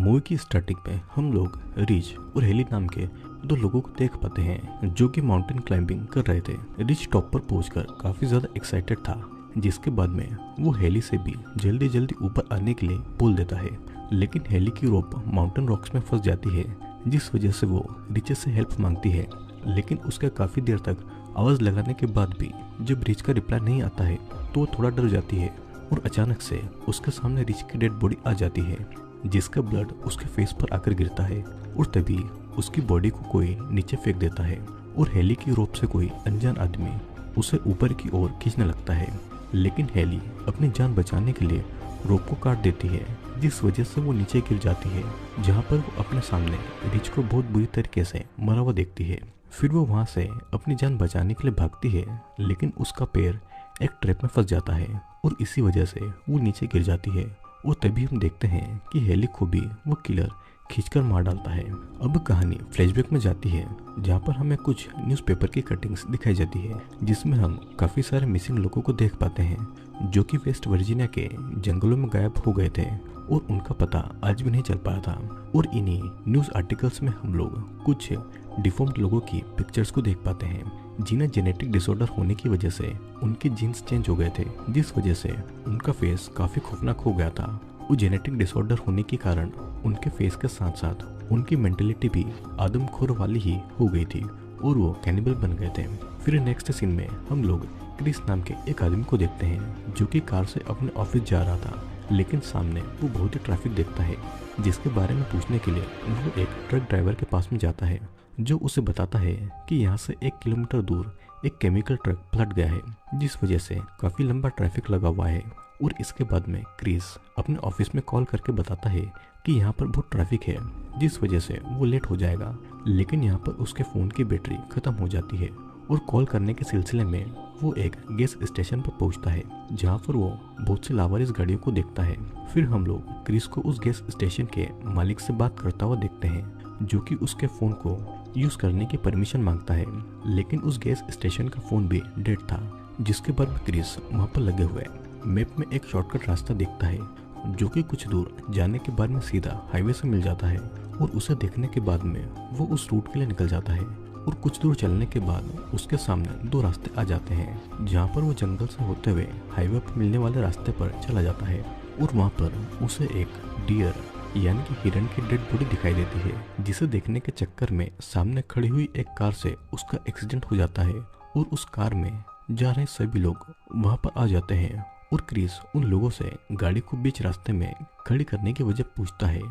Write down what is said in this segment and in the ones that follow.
Movie की starting में हम लोग रिच और हेली नाम के दो लोगों को देख पाते हैं जो कि माउंटेन क्लाइंबिंग कर रहे थे। रिच टॉप पर पहुंचकर काफी ज्यादा एक्साइटेड था, जिसके बाद में वो हेली से भी जल्दी जल्दी ऊपर आने के लिए बोल देता है। लेकिन हेली की रोप माउंटेन रॉक्स में फंस जाती है, जिस वजह से वो रिच से हेल्प मांगती है। लेकिन उसका काफी देर तक आवाज लगाने के बाद भी जब रिच का रिप्लाई नहीं आता है तो वो थोड़ा डर जाती है और अचानक से उसके सामने रिच की डेड बॉडी आ जाती है, जिसका ब्लड उसके फेस पर आकर गिरता है और तभी उसकी बॉडी को कोई नीचे फेंक देता है और हेली की रोप से कोई अनजान आदमी उसे ऊपर की ओर खींचने लगता है। लेकिन हेली अपनी जान बचाने के लिए रोप को काट देती है, जिस वजह से वो नीचे गिर जाती है, जहाँ पर वो अपने सामने रिच को बहुत बुरी तरीके से मरा हुआ देखती है। फिर वो वहाँ से अपनी जान बचाने के लिए भागती है, लेकिन उसका पैर एक ट्रैप में फंस जाता है और इसी वजह से वो नीचे गिर जाती है। और तभी हम देखते हैं कि हेली को भी वो किलर खींचकर मार डालता है। अब कहानी फ्लैशबैक में जाती है, जहाँ पर हमें कुछ न्यूज़पेपर की कटिंग्स दिखाई जाती है, जिसमें हम काफी सारे मिसिंग लोगों को देख पाते हैं जो कि वेस्ट वर्जीनिया के जंगलों में गायब हो गए थे और उनका पता आज भी नहीं चल पाया था। और इन्हीं न्यूज आर्टिकल्स में हम लोग कुछ डिफॉर्म्ड लोगों की पिक्चर्स को देख पाते हैं, जिन्हें जेनेटिक डिसऑर्डर होने की वजह से उनके जीन्स चेंज हो गए थे, जिस वजह से उनका फेस काफी खौफनाक हो गया था। वो जेनेटिक डिसऑर्डर होने के कारण उनके फेस के साथ साथ उनकी मेंटेलिटी भी आदमखोर वाली ही हो गई थी और वो कैनिबल बन गए थे। फिर नेक्स्ट सीन में हम लोग क्रिस नाम के एक आदमी को देखते हैं जो कि कार से अपने ऑफिस जा रहा था, लेकिन सामने वो बहुत ही ट्रैफिक देखता है, जिसके बारे में पूछने के लिए वो एक ट्रक ड्राइवर के पास में जाता है, जो उसे बताता है कि यहाँ से 1 किलोमीटर दूर एक केमिकल ट्रक पलट गया है, जिस वजह से काफी लंबा ट्रैफिक लगा हुआ है। और इसके बाद में क्रिस अपने ऑफिस में कॉल करके बताता है कि यहाँ पर बहुत ट्रैफिक है, जिस वजह से वो लेट हो जाएगा। लेकिन यहाँ पर उसके फोन की बैटरी खत्म हो जाती है और कॉल करने के सिलसिले में वो एक गैस स्टेशन पर पहुंचता है, जहाँ पर वो बहुत सी लावारिस गाड़ियों को देखता है। फिर हम लोग क्रिस को उस गैस स्टेशन के मालिक से बात करता हुआ देखते हैं, जो कि उसके फोन को यूज करने की परमिशन मांगता है। लेकिन उस गैस स्टेशन का फोन भी डेड था, जिसके बाद क्रिस वहाँ पर लगे हुए मैप में एक शॉर्टकट रास्ता देखता है, जो कि कुछ दूर जाने के बाद में सीधा हाईवे से मिल जाता है। और उसे देखने के बाद में वो उस रूट के लिए निकल जाता है और कुछ दूर चलने के बाद उसके सामने 2 रास्ते आ जाते हैं, जहाँ पर वो जंगल से होते हुए हाईवे पर मिलने वाले रास्ते पर चला जाता है। और वहाँ पर उसे एक डियर यानी कि हिरन की डेड बॉडी दिखाई देती है, जिसे देखने के चक्कर में सामने खड़ी हुई एक कार से उसका एक्सीडेंट हो जाता है और उस कार में जा रहे सभी लोग वहाँ पर आ जाते हैं। और क्रिस उन लोगों से गाड़ी को बीच रास्ते में खड़ी करने की वजह पूछता है,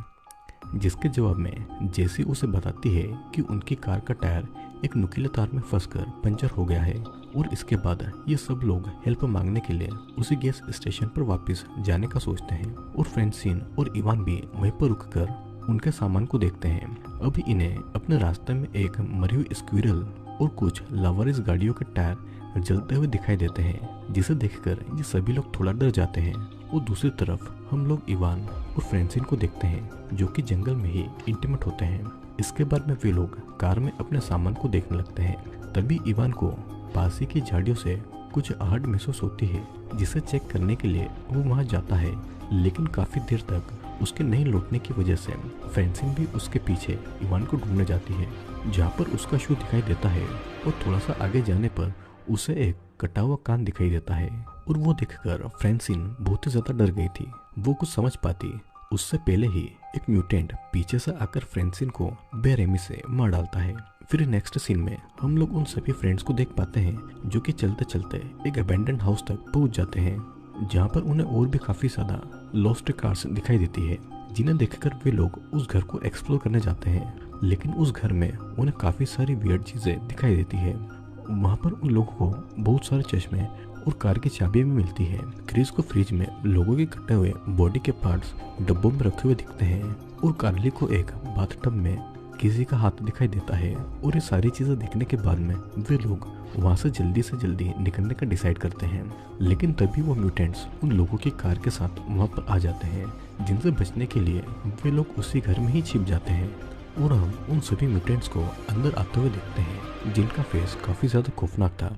जिसके जवाब में जेसी उसे बताती है कि उनकी कार का टायर एक नुकीले तार में फंसकर पंचर हो गया है। और इसके बाद ये सब लोग हेल्प मांगने के लिए उसी गैस स्टेशन पर वापस जाने का सोचते हैं। और फ्रेंसिन और इवान भी वहीं पर रुककर उनके सामान को देखते हैं। अभी इन्हें अपने रास्ते में एक मरी हुई स्क्विरल और कुछ लावारिस गाड़ियों के टायर जलते हुए दिखाई देते हैं, जिसे देखकर ये सभी लोग थोड़ा डर जाते हैं। और दूसरी तरफ हम लोग इवान और फ्रेंसिन को देखते हैं, जो कि जंगल में ही इंटीमेट होते हैं। इसके बाद में वे लोग कार में अपने सामान को देखने लगते हैं। तभी इवान को पास ही की झाड़ियों से कुछ आहट महसूस होती है, जिसे चेक करने के लिए वो वहाँ जाता है। लेकिन काफी देर तक उसके नहीं लौटने की वजह से फ्रेंसिन भी उसके पीछे इवान को ढूंढने जाती है, जहाँ पर उसका शू दिखाई देता है। और थोड़ा सा आगे जाने पर उसे एक कटा हुआ कान दिखाई देता है और वो देखकर फ्रेंसिन बहुत ही ज्यादा डर गई थी। वो कुछ समझ पाती उससे पहले ही एक म्यूटेंट पीछे से आकर फ्रेंसिन को बेरहमी से मार डालता है। फिर नेक्स्ट सीन में हम लोग उन सभी फ्रेंड्स को देख पाते हैं, जो कि चलते चलते एक अबैंडन्ड हाउस तक पहुंच जाते हैं, जहाँ पर उन्हें और भी काफी ज्यादा लॉस्ट कार्स दिखाई देती है, जिन्हें देखकर वे लोग उस घर को एक्सप्लोर करने जाते हैं। लेकिन उस घर में उन्हें काफी सारी वियर्ड चीजें दिखाई देती है। वहाँ पर उन लोगों को बहुत सारे चश्मे और कार की चाबियां भी मिलती है। क्रिस को फ्रिज में लोगों के कटे हुए बॉडी के पार्ट्स डब्बों में रखे हुए दिखते हैं और कार्ली को एक बाथटब में किसी का हाथ दिखाई देता है। और ये सारी चीजें देखने के बाद में वे लोग वहाँ से जल्दी निकलने का डिसाइड करते हैं। लेकिन तभी वो म्यूटेंट्स उन लोगों की कार के साथ वहाँ पर आ जाते हैं, जिनसे बचने के लिए वे लोग उसी घर में ही छिप जाते हैं। और हम उन सभी म्यूटेंट्स को अंदर आते हुए देखते हैं, जिनका फेस काफी ज्यादा खौफनाक था।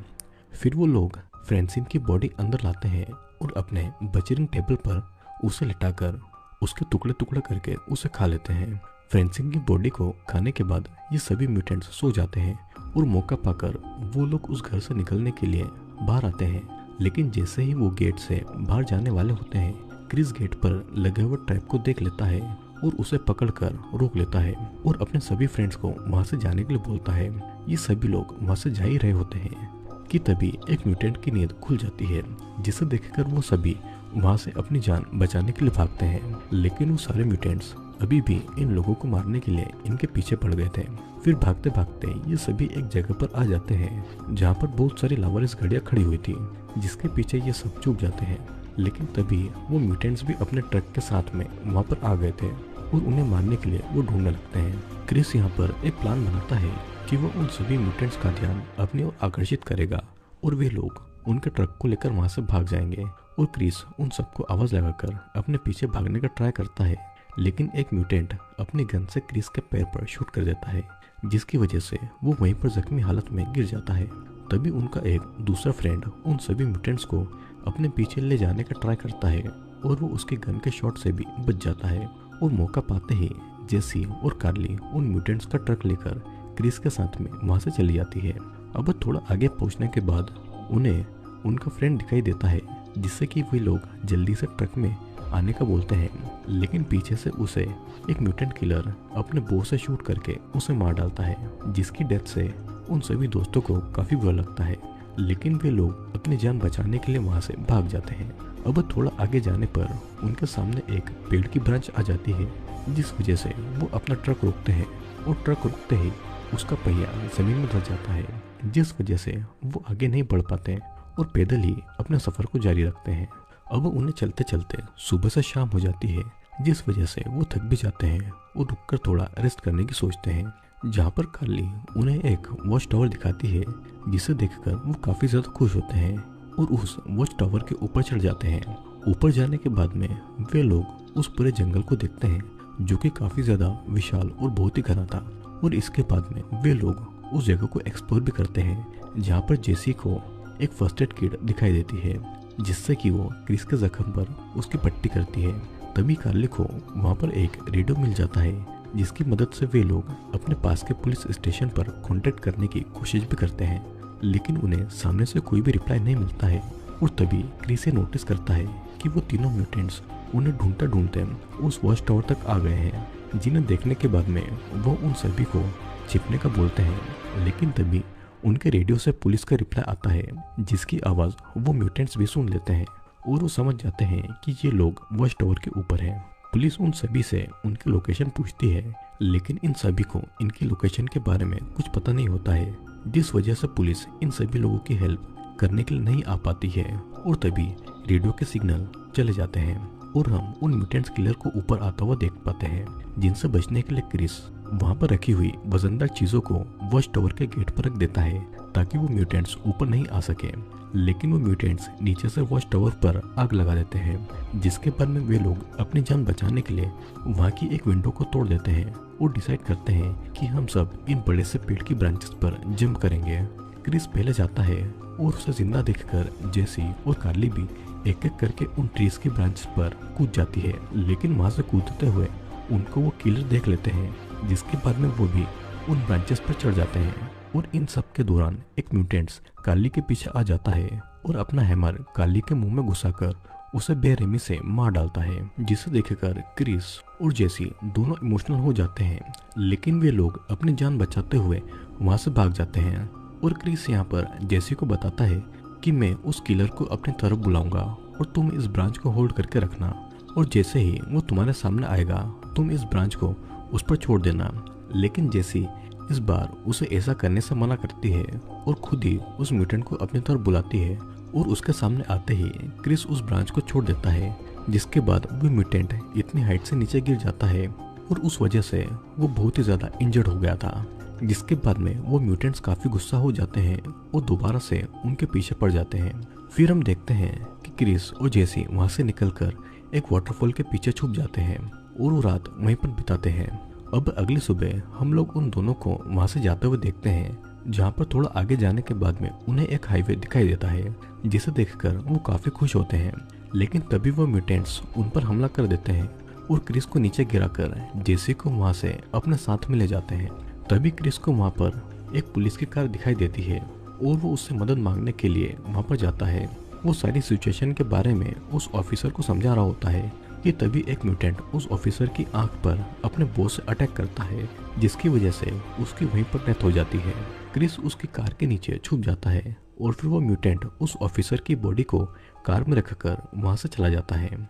फिर वो लोग फ्रेंसिन की बॉडी अंदर लाते हैं और अपने बचरिंग टेबल पर उसे लिटाकर उसके टुकड़े टुकड़े करके उसे खा लेते हैं। फ्रेंसिन की बॉडी को खाने के बाद ये सभी म्यूटेंट्स सो जाते हैं और मौका पाकर वो लोग उस घर से निकलने के लिए बाहर आते हैं। लेकिन जैसे ही वो गेट से बाहर जाने वाले होते हैं, क्रिस गेट पर लगे हुए ट्रैप को देख लेता है और उसे पकड़कर रोक लेता है और अपने सभी फ्रेंड्स को वहां से जाने के लिए बोलता है। ये सभी लोग वहां से जा ही रहे होते हैं कि तभी एक म्यूटेंट की नींद खुल जाती है, जिसे देखकर वो सभी वहां से अपनी जान बचाने के लिए भागते हैं। लेकिन वो सारे म्यूटेंट्स अभी भी इन लोगों को मारने के लिए इनके पीछे पड़ गए थे। फिर भागते भागते ये सभी एक जगह पर आ जाते हैं जहाँ पर बहुत सारी लावारिस गाड़ियाँ खड़ी हुई थी, जिसके पीछे ये सब छुप जाते हैं। लेकिन तभी वो म्यूटेंट्स भी अपने ट्रक के साथ में वहाँ पर आ गए थे और उन्हें मारने के लिए वो ढूंढने लगते हैं। क्रिस यहाँ पर एक प्लान बनाता है कि वो उन सभी म्यूटेंट्स का ध्यान अपनी ओर आकर्षित करेगा और वे लोग उनके ट्रक को लेकर वहाँ से भाग जाएंगे। और क्रिस उन सबको आवाज लगाकर अपने पीछे भागने का ट्राई करता है, लेकिन एक म्यूटेंट अपनी गन से क्रिस के पैर पर शूट कर देता है, जिसकी वजह से वो वहीं पर जख्मी हालत में गिर जाता है। तभी उनका एक दूसरा फ्रेंड उन सभी म्यूटेंट्स को अपने पीछे ले जाने का ट्राई करता है और वो उसके गन के शॉट से भी बच जाता है। और मौका पाते ही जेसी और कार्ली उन म्यूटेंट्स का ट्रक लेकर क्रिस के साथ में वहां से चली जाती है। अब थोड़ा आगे पहुंचने के बाद उन्हें उनका फ्रेंड दिखाई देता है, जिससे कि वे लोग जल्दी से ट्रक में आने का बोलते हैं। लेकिन पीछे से उसे एक म्यूटेंट किलर अपने बो से शूट करके उसे मार डालता है, जिसकी डेथ से उन सभी दोस्तों को काफी बुरा लगता है। लेकिन वे लोग अपनी जान बचाने के लिए वहां से भाग जाते हैं। अब थोड़ा आगे जाने पर उनके सामने एक पेड़ की ब्रांच आ जाती है, जिस वजह से वो अपना ट्रक रोकते हैं और ट्रक रोकते ही उसका पहिया जमीन में धंस जाता है, जिस वजह से वो आगे नहीं बढ़ पाते और पैदल ही अपने सफर को जारी रखते हैं। अब उन्हें चलते चलते सुबह से शाम हो जाती है, जिस वजह से वो थक भी जाते हैं और रुककर थोड़ा रेस्ट करने की सोचते हैं। जहाँ पर कार्ली उन्हें एक वॉच टावर दिखाती है, जिसे देखकर वो काफी ज्यादा खुश होते हैं और उस वॉच टावर के ऊपर चढ़ जाते हैं। ऊपर जाने के बाद में वे लोग उस पूरे जंगल को देखते हैं, जो कि काफी ज्यादा विशाल और बहुत ही घना था। और इसके बाद में वे लोग उस जगह को एक्सप्लोर भी करते हैं, जहाँ पर जेसी को एक फर्स्ट एड किट दिखाई देती है, जिससे कि वो क्रिस के जख्म पर उसकी पट्टी करती है। तभी कार्ली को वहाँ पर एक रेडियो मिल जाता है, जिसकी मदद से वे लोग अपने पास के पुलिस स्टेशन पर कांटेक्ट करने की कोशिश भी करते हैं, लेकिन उन्हें सामने से कोई भी रिप्लाई नहीं मिलता है। और तभी क्रिस नोटिस करता है कि वो तीनों म्यूटेंट्स उन्हें ढूंढते ढूंढते उस वॉच टावर तक आ गए हैं, जिन्हें देखने के बाद में वो उन सभी को छिपने का बोलते हैं। लेकिन तभी उनके रेडियो से पुलिस का रिप्लाई आता है, जिसकी आवाज़ वो म्यूटेंट्स भी सुन लेते हैं और वो समझ जाते हैं कि ये लोग वॉच टावर के ऊपर हैं। पुलिस उन सभी से उनकी लोकेशन पूछती है, लेकिन इन सभी को इनकी लोकेशन के बारे में कुछ पता नहीं होता है, जिस वजह से पुलिस इन सभी लोगों की हेल्प करने के लिए नहीं आ पाती है। और तभी रेडियो के सिग्नल चले जाते हैं और हम उन म्यूटेंट्स किलर को ऊपर आता हुआ देख पाते हैं, जिनसे बचने के लिए क्रिस वहां पर रखी हुई वजनदार चीजों को वॉच टावर के गेट पर रख देता है, ताकि वो म्यूटेंट्स ऊपर नहीं आ सके। लेकिन वो म्यूटेंट्स नीचे से वॉच टावर पर आग लगा देते हैं, जिसके बाद में वे लोग अपनी जान बचाने के लिए वहां की एक विंडो को तोड़ देते हैं और डिसाइड करते हैं कि हम सब इन बड़े से पेड़ की ब्रांचेस पर जंप करेंगे। क्रिस पहले जाता है और उसे जिंदा देखकर जेसी और कार्ली भी एक एक करके उन ट्रीज की ब्रांच पर कूद जाती है। लेकिन वहां से कूदते हुए उनको वो किलर देख लेते हैं, जिसके बाद में वो भी उन ब्रांचेस पर चढ़ जाते हैं। और इन सब के दौरान एक म्यूटेंट्स कार्ली के पीछे आ जाता है और अपना हैमर कार्ली के मुंह में घुसाकर उसे बेरहमी से मार डालता है, जिसे देखकर क्रिस और जेसी दोनों इमोशनल हो जाते हैं। लेकिन वे लोग अपनी जान बचाते हुए वहां से भाग जाते हैं और क्रिस यहाँ पर जेसी को बताता है कि मैं उस किलर को अपनी तरफ बुलाऊंगा और तुम इस ब्रांच को होल्ड करके रखना, और जैसे ही वो तुम्हारे सामने आएगा तुम इस ब्रांच को उस पर छोड़ देना। लेकिन जेसी इस बार उसे ऐसा करने से मना करती है और खुद ही उस म्यूटेंट को अपनी तरफ बुलाती है, और उसके सामने आते ही क्रिस उस ब्रांच को छोड़ देता है, जिसके बाद वो म्यूटेंट इतनी हाइट से नीचे गिर जाता है और उस वजह से वो बहुत ही ज्यादा इंजर्ड हो गया था। जिसके बाद में वो म्यूटेंट्स काफी गुस्सा हो जाते हैं और दोबारा से उनके पीछे पड़ जाते हैं। फिर हम देखते हैं कि क्रिस और जेसी वहां से निकलकर एक वाटरफॉल के पीछे छुप जाते हैं और वो रात वहीं पर बिताते हैं। अब अगली सुबह हम लोग उन दोनों को वहां से जाते हुए देखते हैं, जहाँ पर थोड़ा आगे जाने के बाद में उन्हें एक हाईवे दिखाई देता है, जिसे देखकर वो काफी खुश होते हैं। लेकिन तभी वो म्यूटेंट्स उन पर हमला कर देते हैं और क्रिस को नीचे गिराकर जेसी को वहाँ से अपने साथ में ले जाते हैं। तभी क्रिस को वहाँ पर एक पुलिस की कार दिखाई देती है और वो उससे मदद मांगने के लिए वहाँ पर जाता है। वो सारी सिचुएशन के बारे में उस ऑफिसर को समझा रहा होता है कि तभी एक म्यूटेंट उस ऑफिसर की आंख पर अपने बॉस से अटैक करता है, जिसकी वजह से उसकी वहीं पर डेथ हो जाती है। क्रिस उसकी कार के नीचे छुप जाता है और फिर वो म्यूटेंट उस ऑफिसर की बॉडी को कार में रखकर वहाँ से चला जाता है।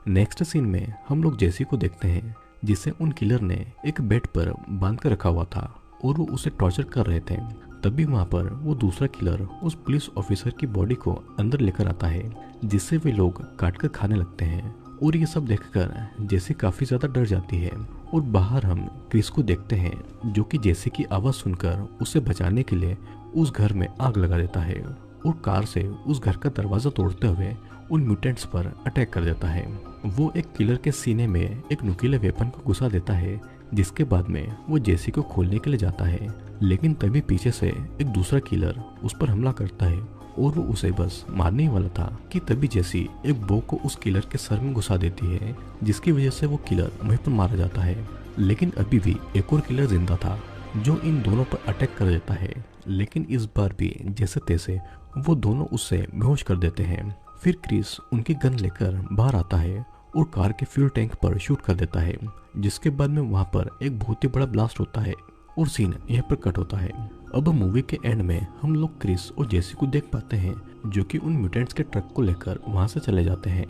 नेक्स्ट सीन में हम लोग जेसी को देखते हैं, जिसे उन किलर ने एक बेड पर बांध कर रखा हुआ था और वो उसे टॉर्चर कर रहे थे। तभी वहाँ पर वो दूसरा किलर उस पुलिस ऑफिसर की बॉडी को अंदर लेकर आता है, जिससे वे लोग काट कर खाने लगते हैं। और ये सब देखकर जेसी काफी ज्यादा डर जाती है और बाहर हम क्रिस को देखते हैं, जो कि जेसी की आवाज सुनकर उसे बचाने के लिए उस घर में आग लगा देता है और कार से उस घर का दरवाजा तोड़ते हुए उन म्यूटेंट्स पर अटैक कर देता है। वो एक किलर के सीने में एक नुकीले वेपन को घुसा देता है, जिसके बाद में वो जेसी को खोलने के लिए जाता है, लेकिन तभी पीछे से एक दूसरा किलर उस पर हमला करता है और वो उसे बस मारने ही वाला था कि तभी जेसी एक बो को उस किलर के सर में घुसा देती है, जिसकी वजह से वो किलर वहीं पर मारा जाता है। लेकिन अभी भी एक और किलर जिंदा था जो इन दोनों पर अटैक कर देता है, लेकिन इस बार भी जैसे तैसे वो दोनों उससे बेहोश कर देते हैं। फिर क्रिस उनकी गन लेकर बाहर आता है और कार के फ्यूल टैंक पर शूट कर देता है, जिसके बाद में वहाँ पर एक बहुत ही बड़ा ब्लास्ट होता है और सीन यहाँ पर कट होता है। अब मूवी के एंड में हम लोग क्रिस और जेसी को देख पाते हैं, जो कि उन म्यूटेंट्स के ट्रक को लेकर वहाँ से चले जाते हैं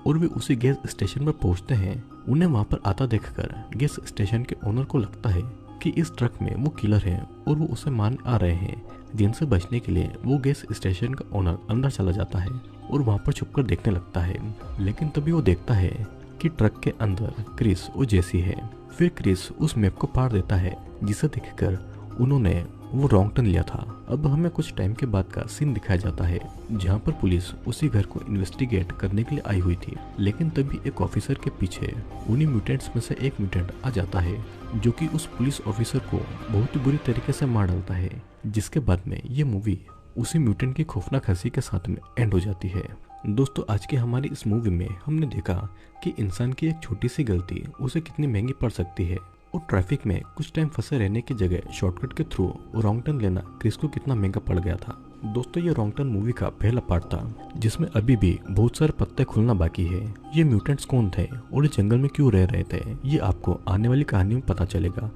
और वे उसी गैस स्टेशन पर पहुँचते हैं। उन्हें वहाँ पर आता देखकर गैस स्टेशन के ओनर को लगता है कि इस ट्रक में वो किलर हैं और वो उसे मान आ रहे हैं, जिनसे बचने के लिए वो गैस स्टेशन का ओनर अंदर चला जाता है और वहाँ पर छुपकर देखने लगता है। लेकिन तभी वो देखता है कि ट्रक के अंदर क्रिस और जेसी है। फिर क्रिस उस मैप को पार देता है, जिसे देखकर उन्होंने वो रॉन्ग टर्न लिया था। अब हमें कुछ टाइम के बाद का सीन दिखाया जाता है, जहाँ पर पुलिस उसी घर को इन्वेस्टिगेट करने के लिए आई हुई थी। लेकिन तभी एक ऑफिसर के पीछे उन्हीं म्यूटेंट्स में से एक म्यूटेंट आ जाता है, जो कि उस पुलिस ऑफिसर को बहुत ही बुरी तरीके से मार डालता है, जिसके बाद में ये मूवी उसी म्यूटेंट की खौफनाक हंसी के साथ में एंड हो जाती है। दोस्तों, आज की हमारी इस मूवी में हमने देखा कि इंसान की एक छोटी सी गलती उसे कितनी महंगी पड़ सकती है और ट्रैफिक में कुछ टाइम फंसे रहने की जगह शॉर्टकट के थ्रू रॉन्ग टर्न लेना क्रिस को कितना महंगा पड़ गया था। दोस्तों, ये रॉन्ग टर्न मूवी का पहला पार्ट था, जिसमें अभी भी बहुत सारे पत्ते खुलना बाकी है। ये म्यूटेंट्स कौन थे और ये जंगल में क्यों रह रहे थे, ये आपको आने वाली कहानी में पता चलेगा।